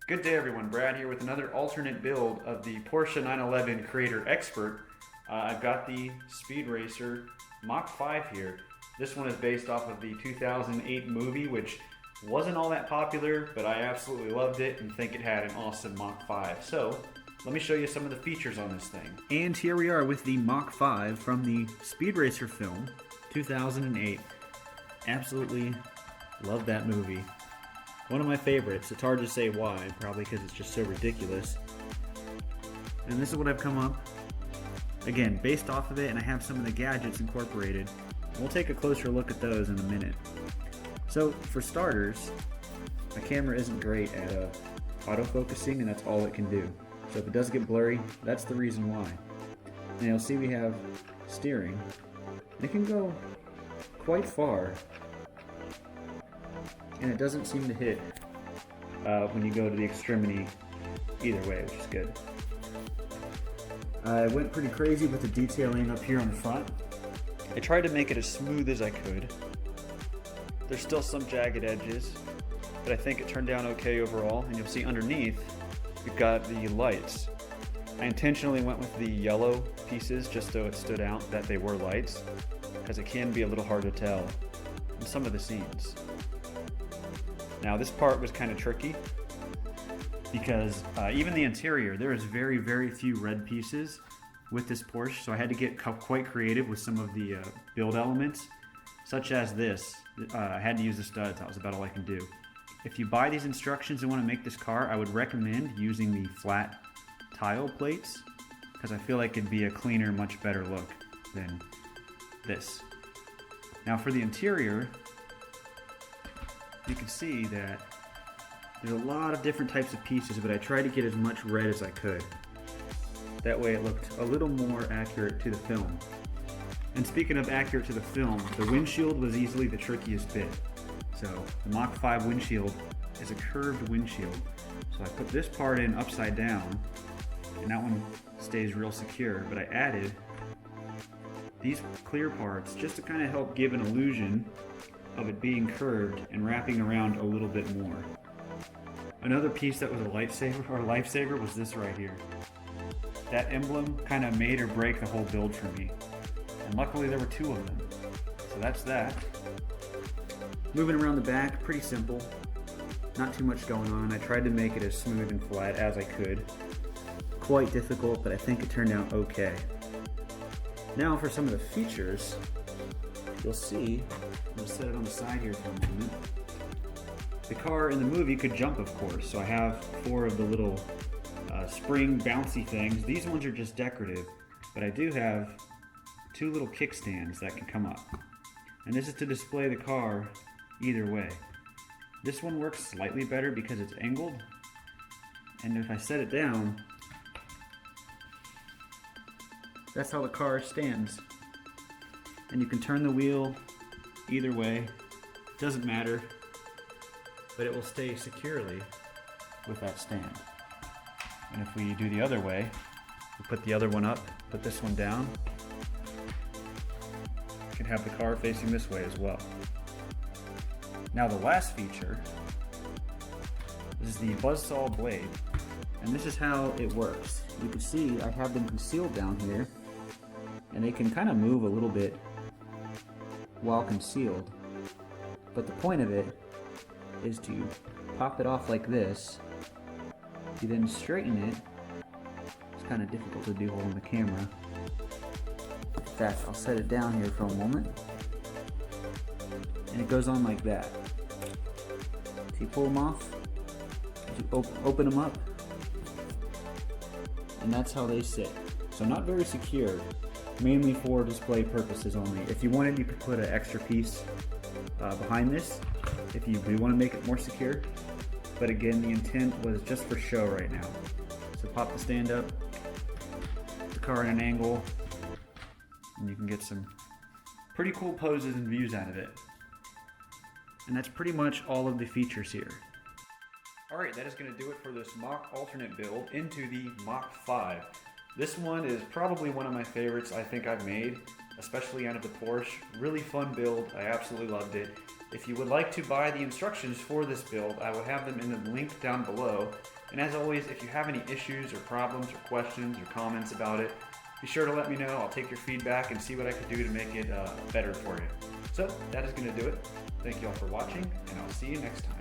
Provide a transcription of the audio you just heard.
Good day everyone, Brad here with another alternate build of the Porsche 911 Creator Expert. I've got the Speed Racer Mach 5 here. This one is based off of the 2008 movie, which wasn't all that popular, but I absolutely loved it and think it had an awesome Mach 5. So, let me show you some of the features on this thing. And here we are with the Mach 5 from the Speed Racer film, 2008. Absolutely love that movie. One of my favorites. It's hard to say why, probably because it's just so ridiculous. And this is what I've come up. Again, based off of it, and I have some of the gadgets incorporated. We'll take a closer look at those in a minute. So, for starters, my camera isn't great at autofocusing, and that's all it can do. So if it does get blurry, that's the reason why. And you'll see we have steering. It can go quite far, and it doesn't seem to hit when you go to the extremity either way, which is good. I went pretty crazy with the detailing up here on the front. I tried to make it as smooth as I could. There's still some jagged edges, but I think it turned out okay overall. And you'll see underneath, we've got the lights. I intentionally went with the yellow pieces just so it stood out that they were lights, because it can be a little hard to tell in some of the scenes. Now this part was kind of tricky because even the interior, there is very, very few red pieces with this Porsche, so I had to get quite creative with some of the build elements, such as this. I had to use the studs. That was about all I can do. If you buy these instructions and want to make this car, I would recommend using the flat tile plates, because I feel like it'd be a cleaner, much better look than this. Now for the interior, you can see that there's a lot of different types of pieces, but I tried to get as much red as I could. That way it looked a little more accurate to the film. And speaking of accurate to the film, the windshield was easily the trickiest bit. So the Mach 5 windshield is a curved windshield. So I put this part in upside down, and that one stays real secure, but I added these clear parts just to kind of help give an illusion of it being curved and wrapping around a little bit more. Another piece that was a lifesaver was this right here. That emblem kind of made or break the whole build for me. And luckily there were two of them. So that's that. Moving around the back, pretty simple. Not too much going on. I tried to make it as smooth and flat as I could. Quite difficult, but I think it turned out okay. Now for some of the features, you'll see, I'm going to set it on the side here for a moment. The car in the movie could jump, of course, so I have 4 of the little spring bouncy things. These ones are just decorative, but I do have 2 little kickstands that can come up. And this is to display the car either way. This one works slightly better because it's angled, and if I set it down, that's how the car stands. And you can turn the wheel either way, doesn't matter, but it will stay securely with that stand. And if we do the other way, we put the other one up, put this one down, you can have the car facing this way as well. Now the last feature is the buzzsaw blade, and this is how it works. You can see I have them concealed down here, and they can kind of move a little bit while concealed, but the point of it is to pop it off like this. You then straighten it. It's kind of difficult to do holding the camera. In fact, I'll set it down here for a moment, and it goes on like that. So you pull them off, you open them up, and that's how they sit. So not very secure, mainly for display purposes only. If you wanted, you could put an extra piece behind this if you do want to make it more secure, but again, the intent was just for show right now. So pop the stand up, put the car in an angle, and you can get some pretty cool poses and views out of it. And that's pretty much all of the features here. Alright, that is going to do it for this Mach alternate build into the Mach 5. This one is probably one of my favorites I think I've made, especially out of the Porsche. Really fun build, I absolutely loved it. If you would like to buy the instructions for this build, I will have them in the link down below. And as always, if you have any issues or problems or questions or comments about it, be sure to let me know. I'll take your feedback and see what I can do to make it better for you. So that is going to do it. Thank you all for watching, and I'll see you next time.